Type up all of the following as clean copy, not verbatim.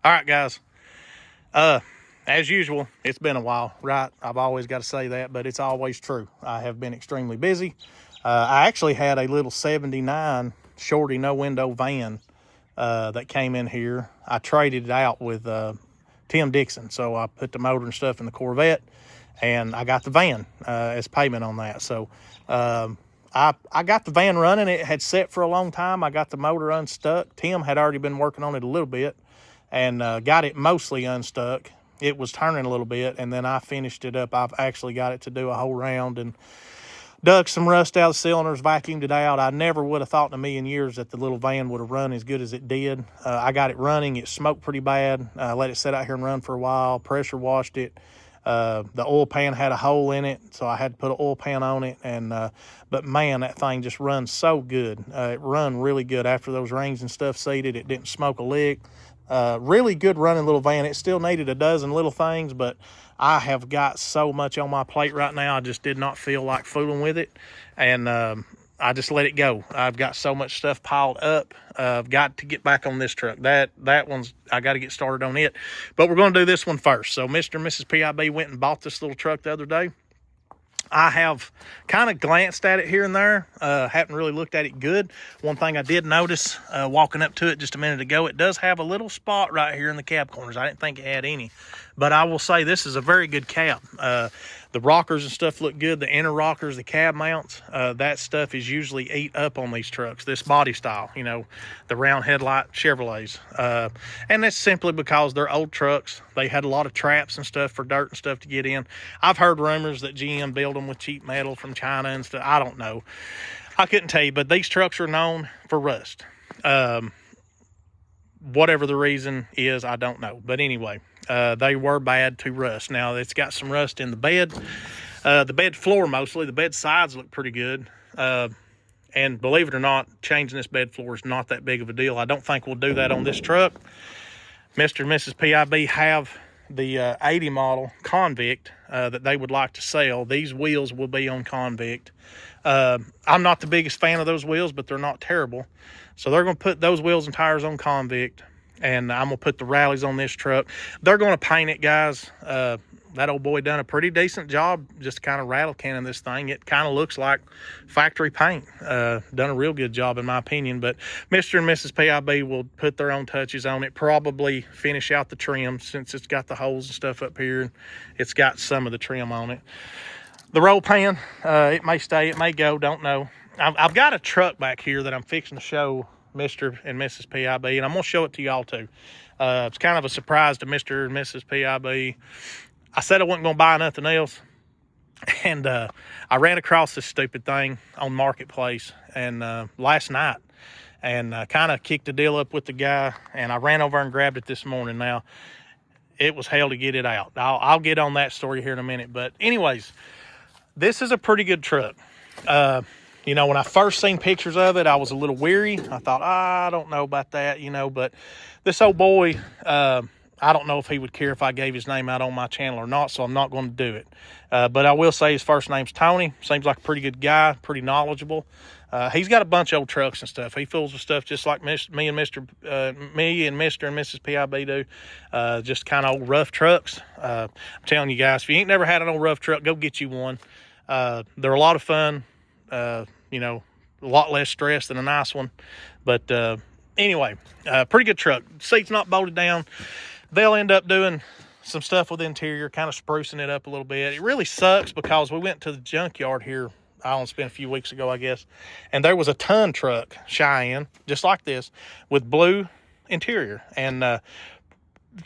All right, guys. As usual, it's been a while, right? I've always got to say that, but it's always true. I have been extremely busy. I actually had a little 79 Shorty no-window van that came in here. I traded it out with Tim Dixon, so I put the motor and stuff in the Corvette, and I got the van as payment on that. So I got the van running. It had set for a long time. I got the motor unstuck. Tim had already been working on it a little bit and got it mostly unstuck. It was turning a little bit, and then I finished it up. I've actually got it to do a whole round and dug some rust out of the cylinders, vacuumed it out. I never would have thought in a million years that the little van would have run as good as it did. I got it running. It smoked pretty bad. Let it sit out here and run for a while. Pressure washed it. The oil pan had a hole in it, so I had to put an oil pan on it. And but man, that thing just runs so good. It run really good after those rings and stuff seated. It didn't smoke a lick. Really good running little van. It still needed a dozen little things, but I have got so much on my plate right now. I just did not feel like fooling with it, and I just let it go. I've got so much stuff piled up. I've got to get back on this truck. That one's, I got to get started on it, but we're going to do this one first. So Mr. and Mrs. PIB went and bought this little truck the other day. I have kind of glanced at it here and there, haven't really looked at it good. One thing I did notice walking up to it just a minute ago, it does have a little spot right here in the cab corners. I didn't think it had any, but I will say this is a very good cab. The rockers and stuff look good. The inner rockers, the cab mounts, that stuff is usually eat up on these trucks, this body style, you know, the round headlight Chevrolets. And that's simply because they're old trucks. They had a lot of traps and stuff for dirt and stuff to get in. I've heard rumors that GM built them with cheap metal from China and stuff. I don't know. I couldn't tell you, but these trucks are known for rust. Whatever the reason is, I don't know. But anyway, they were bad to rust. Now, it's got some rust in the bed floor mostly. The bed sides look pretty good. And believe it or not, changing this bed floor is not that big of a deal. I don't think we'll do that on this truck. Mr. and Mrs. PIB have the 80 model Convict that they would like to sell. These wheels will be on Convict. I'm not the biggest fan of those wheels, but they're not terrible. So they're going to put those wheels and tires on Convict, and I'm going to put the rallies on this truck. They're going to paint it, guys. That old boy done a pretty decent job just kind of rattle canning this thing. It kind of looks like factory paint. Done a real good job in my opinion, but Mr. and Mrs. PIB will put their own touches on it, probably finish out the trim since it's got the holes and stuff up here. It's got some of the trim on it. The roll pan, it may stay, it may go, don't know. I've got a truck back here that I'm fixing to show Mr. and Mrs. PIB, and I'm going to show it to y'all too. It's kind of a surprise to Mr. and Mrs. PIB. I said I wasn't going to buy nothing else, and I ran across this stupid thing on Marketplace and last night, and kind of kicked the deal up with the guy, and I ran over and grabbed it this morning. Now, it was hell to get it out. I'll get on that story here in a minute, but anyways, this is a pretty good truck. You know, when I first seen pictures of it, I was a little weary. I thought, I don't know about that, you know, but this old boy, I don't know if he would care if I gave his name out on my channel or not, so I'm not going to do it. But I will say his first name's Tony. Seems like a pretty good guy, pretty knowledgeable. He's got a bunch of old trucks and stuff. He fools with stuff just like me and Mr. and Mrs. PIB do. Just kind of old rough trucks. I'm telling you guys, if you ain't never had an old rough truck, go get you one. They're a lot of fun. You know, a lot less stress than a nice one. But anyway, pretty good truck. Seat's not bolted down. They'll end up doing some stuff with the interior, kind of sprucing it up a little bit. It really sucks because we went to the junkyard here, it's been a few weeks ago, I guess, and there was a ton truck, Cheyenne, just like this, with blue interior. And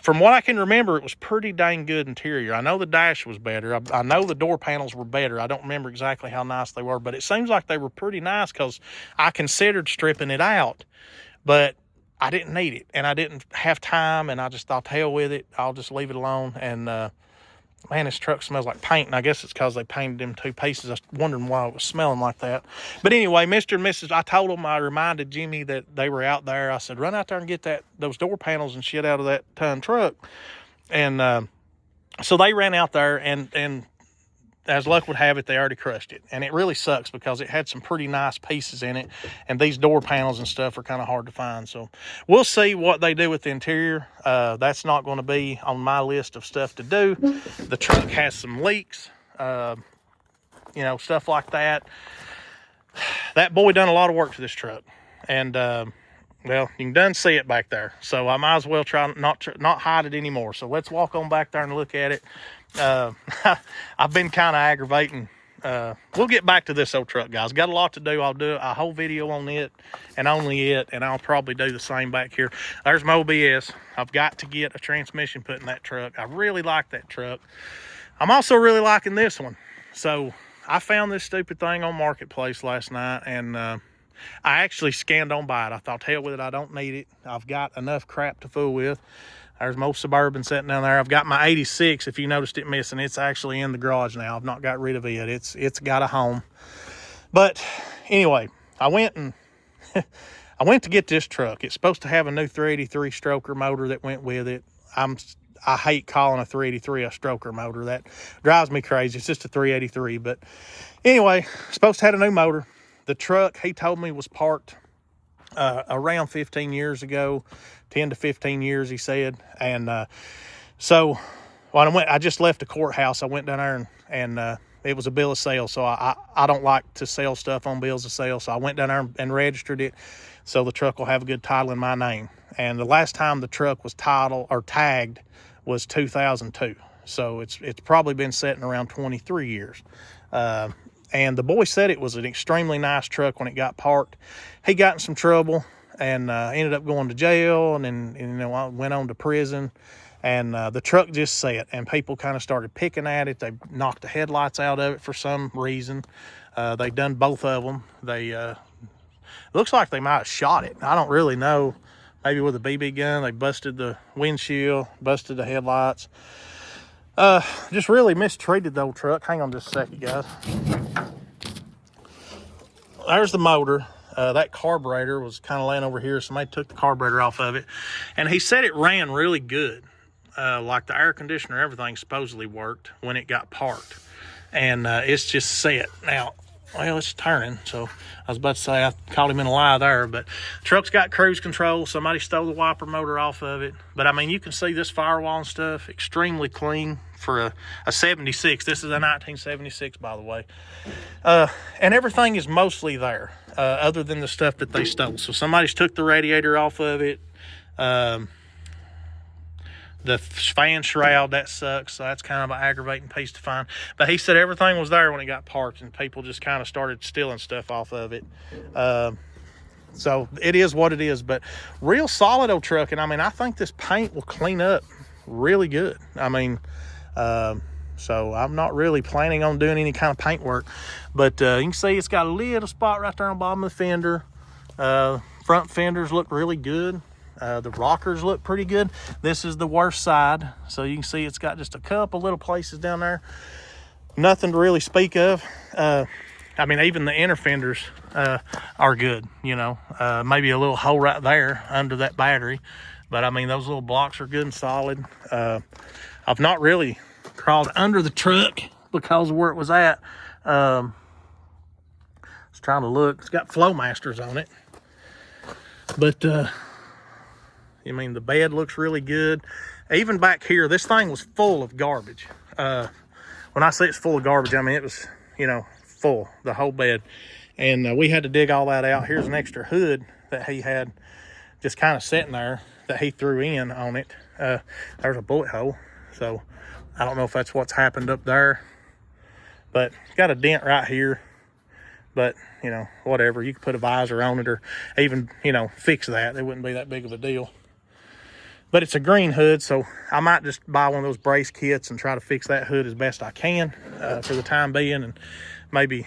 from what I can remember, it was pretty dang good interior. I know the dash was better. I know the door panels were better. I don't remember exactly how nice they were, but it seems like they were pretty nice because I considered stripping it out, but I didn't need it, and I didn't have time, and I just thought, hell with it. I'll just leave it alone. And, man, this truck smells like paint, and I guess it's because they painted them two pieces. I was wondering why it was smelling like that. But anyway, Mr. and Mrs., I told them, I reminded Jimmy that they were out there. I said, run out there and get those door panels and shit out of that ton truck. And so they ran out there, and as luck would have it, they already crushed it. And it really sucks because it had some pretty nice pieces in it. And these door panels and stuff are kind of hard to find. So we'll see what they do with the interior. That's not going to be on my list of stuff to do. The truck has some leaks, you know, stuff like that. That boy done a lot of work to this truck. And, well, you can done see it back there. So I might as well try not hide it anymore. So let's walk on back there and look at it. I've been kind of aggravating. We'll get back to this old truck, guys. Got a lot to do. I'll do a whole video on it and only it, and I'll probably do the same back here. There's my OBS. I've got to get a transmission put in that truck. I really like that truck. I'm also really liking this one. So I found this stupid thing on Marketplace last night, and I actually scanned on by it. I thought, hell with it, I don't need it. I've got enough crap to fool with. There's most Suburban sitting down there. I've got my 86, if you noticed it missing. It's actually in the garage now. I've not got rid of it. It's got a home. But anyway, I went to get this truck. It's supposed to have a new 383 stroker motor that went with it. I hate calling a 383 a stroker motor. That drives me crazy. It's just a 383. But anyway, supposed to have a new motor. The truck, he told me, was parked around 15 years ago, 10 to 15 years, he said. And so when I just left the courthouse. I went down there and it was a bill of sale. So I don't like to sell stuff on bills of sale. So I went down there and registered it. So the truck will have a good title in my name. And the last time the truck was titled or tagged was 2002. So it's probably been sitting around 23 years. And the boy said it was an extremely nice truck when it got parked. He got in some trouble and ended up going to jail, and then went on to prison. And the truck just sat, and people kind of started picking at it. They knocked the headlights out of it for some reason. They done both of them. They looks like they might have shot it. I don't really know. Maybe with a BB gun. They busted the windshield, busted the headlights. Just really mistreated the old truck. Hang on just a second, guys. There's the motor. That carburetor was kind of laying over here. Somebody took the carburetor off of it. And he said it ran really good. Like the air conditioner, everything supposedly worked when it got parked. And it's just set. Now, well, it's turning. So I was about to say I caught him in a lie there. But truck's got cruise control. Somebody stole the wiper motor off of it. But, I mean, you can see this firewall and stuff. Extremely clean for a 76. This is a 1976, by the way. And everything is mostly there, other than the stuff that they stole. So somebody's took the radiator off of it. The fan shroud, that sucks. So that's kind of an aggravating piece to find. But he said everything was there when it got parked, and people just kind of started stealing stuff off of it. So it is what it is. But real solid old truck. And, I mean, I think this paint will clean up really good. I mean, so I'm not really planning on doing any kind of paint work. But you can see it's got a little spot right there on the bottom of the fender. Front fenders look really good. The rockers look pretty good. This is the worst side. So you can see it's got just a couple little places down there. Nothing to really speak of. I mean, even the inner fenders are good, you know. Maybe a little hole right there under that battery. But, I mean, those little blocks are good and solid. I've not really crawled under the truck because of where it was at. I was trying to look. It's got Flowmasters on it. But, I mean, the bed looks really good. Even back here, this thing was full of garbage. When I say it's full of garbage, I mean it was, you know, full, the whole bed. And we had to dig all that out. Here's an extra hood that he had just kind of sitting there that he threw in on it. There's a bullet hole. So I don't know if that's what's happened up there. But it's got a dent right here. But, you know, whatever. You could put a visor on it or even, you know, fix that. It wouldn't be that big of a deal. But it's a green hood, so I might just buy one of those brace kits and try to fix that hood as best I can for the time being, and maybe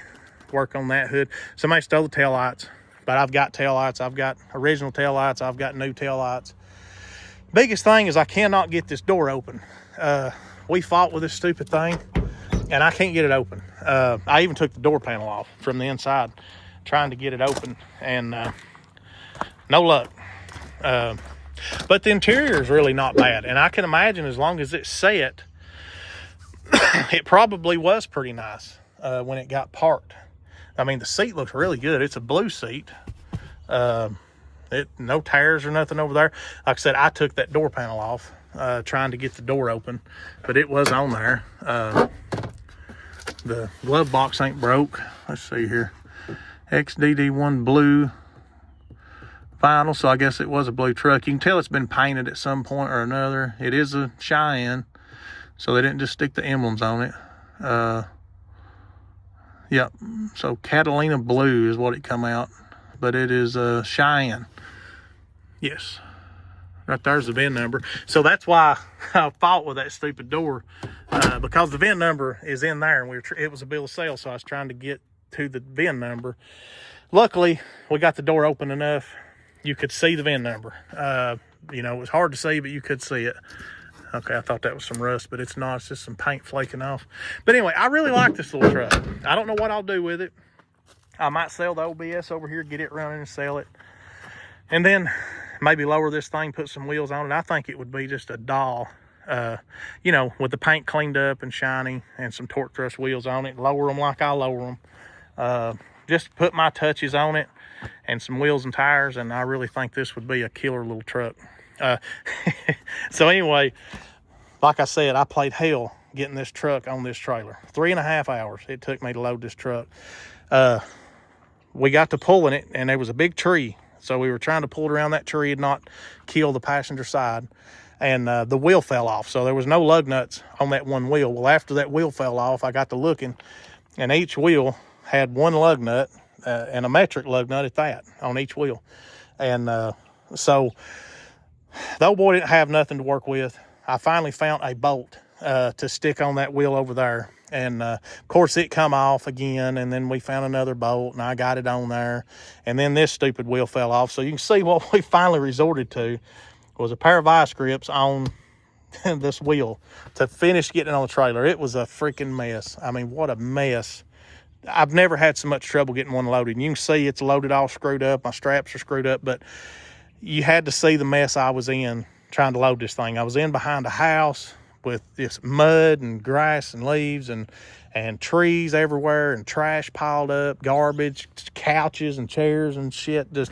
work on that hood. Somebody stole the taillights, but I've got taillights. I've got original taillights. I've got new taillights. Biggest thing is I cannot get this door open. We fought with this stupid thing, and I can't get it open. I even took the door panel off from the inside trying to get it open, and no luck. But the interior is really not bad. And I can imagine as long as it's set, it probably was pretty nice when it got parked. I mean, the seat looks really good. It's a blue seat. No tears or nothing over there. Like I said, I took that door panel off trying to get the door open, but it was on there. The glove box ain't broke. Let's see here. XDD1 blue vinyl, so I guess it was a blue truck. You can tell it's been painted at some point or another. It is a Cheyenne, so they didn't just stick the emblems on it. Yep, so Catalina blue is what it come out, but it is a Cheyenne. Yes, right there's the VIN number. So that's why I fought with that stupid door, because the VIN number is in there, and it was a bill of sale, so I was trying to get to the VIN number. Luckily, we got the door open enough you could see the VIN number. You know, it was hard to see, but you could see it. Okay, I thought that was some rust, but it's not. It's just some paint flaking off. But anyway, I really like this little truck. I don't know what I'll do with it. I might sell the OBS over here, get it running and sell it. And then maybe lower this thing, put some wheels on it. I think it would be just a doll, you know, with the paint cleaned up and shiny and some torque thrust wheels on it. Lower them like I lower them. Just put my touches on it and some wheels and tires, and I really think this would be a killer little truck. So anyway, like I said, I played hell getting this truck on this trailer. 3.5 hours it took me to load this truck. We got to pulling it, and there was a big tree, so we were trying to pull it around that tree and not kill the passenger side, and the wheel fell off, so there was no lug nuts on that one wheel. Well, after that wheel fell off, I got to looking, and each wheel had one lug nut, and a metric lug nut at that, on each wheel. And so the old boy didn't have nothing to work with. I finally found a bolt to stick on that wheel over there. And of course it come off again, and then we found another bolt, and I got it on there. And then this stupid wheel fell off. So you can see what we finally resorted to was a pair of vice grips on this wheel to finish getting it on the trailer. It was a freaking mess. I mean, what a mess. I've never had so much trouble getting one loaded. And you can see it's loaded all screwed up. My straps are screwed up, but you had to see the mess I was in trying to load this thing. I was in behind a house with this mud and grass and leaves and trees everywhere and trash piled up, garbage, couches and chairs and shit. Just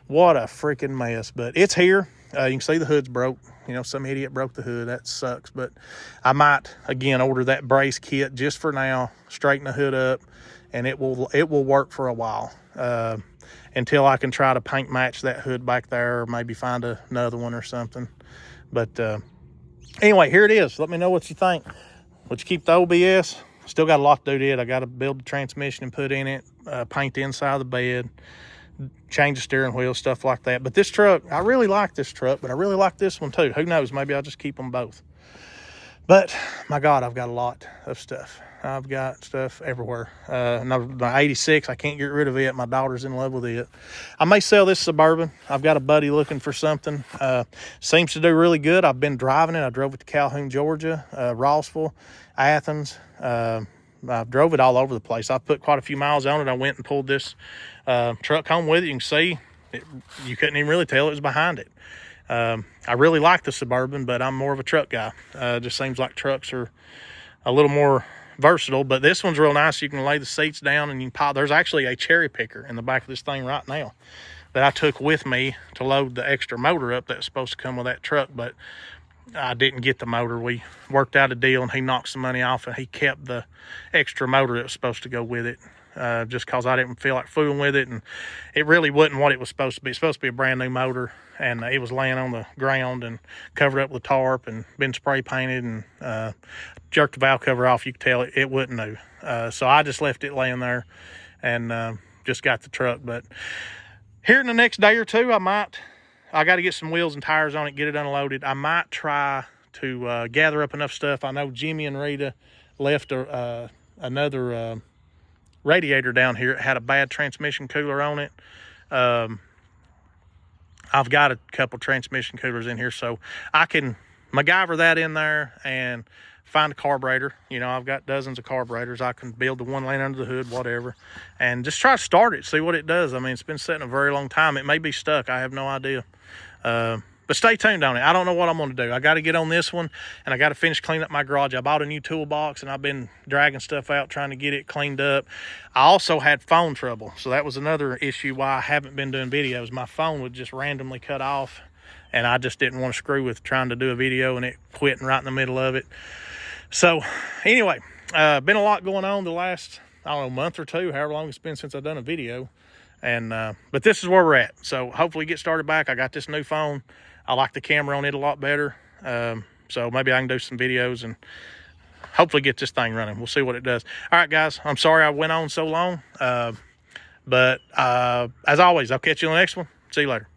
what a freaking mess. But it's here. You can see the hood's broke. You know, some idiot broke the hood. That sucks. But I might, again, order that brace kit just for now, straighten the hood up, and it will work for a while until I can try to paint match that hood back there, or maybe find another one or something. But anyway, here it is. Let me know what you think. Would you keep the OBS? Still got a lot to do to it. I got to build the transmission and put in it, paint the inside of the bed, change the steering wheel, stuff like that. But this truck, I really like this truck, but I really like this one too. Who knows? Maybe I'll just keep them both. But my God, I've got a lot of stuff. I've got stuff everywhere. My 86, I can't get rid of it. My daughter's in love with it. I may sell this Suburban. I've got a buddy looking for something. Seems to do really good. I've been driving it. I drove it to Calhoun, Georgia, Rossville, Athens. I've drove it all over the place. I've put quite a few miles on it. I went and pulled this truck home with it. You can see you couldn't even really tell it was behind it. I really like the Suburban, but I'm more of a truck guy. Just seems like trucks are a little more versatile, but this one's real nice. You can lay the seats down and you can pile. There's actually a cherry picker in the back of this thing right now that I took with me to load the extra motor up that's supposed to come with that truck, but I didn't get the motor. We worked out a deal, and he knocked some money off, and he kept the extra motor that was supposed to go with it, just because I didn't feel like fooling with it, and it really wasn't what it was supposed to be. It's supposed to be a brand new motor, and it was laying on the ground and covered up with tarp and been spray painted, and jerked the valve cover off. You could tell it wasn't new. So I just left it laying there and just got the truck. But here in the next day or two, I got to get some wheels and tires on it, get it unloaded. I might try to gather up enough stuff. I know Jimmy and Rita left another radiator down here. It had a bad transmission cooler on it. I've got a couple transmission coolers in here, so I can MacGyver that in there and find a carburetor. You know, I've got dozens of carburetors. I can build the one laying under the hood, whatever, and just try to start it, see what it does. I mean, it's been sitting a very long time. It may be stuck. I have no idea. But stay tuned on it. I don't know what I'm going to do. I got to get on this one, and I got to finish cleaning up my garage. I bought a new toolbox, and I've been dragging stuff out, trying to get it cleaned up. I also had phone trouble, so that was another issue why I haven't been doing videos. My phone would just randomly cut off, and I just didn't want to screw with trying to do a video and it quitting right in the middle of it. So anyway, been a lot going on the last, I don't know, month or two, however long it's been since I've done a video. And but this is where we're at. So hopefully get started back. I got this new phone. I like the camera on it a lot better. So maybe I can do some videos and hopefully get this thing running. We'll see what it does. All right, guys, I'm sorry I went on so long. But as always, I'll catch you on the next one. See you later.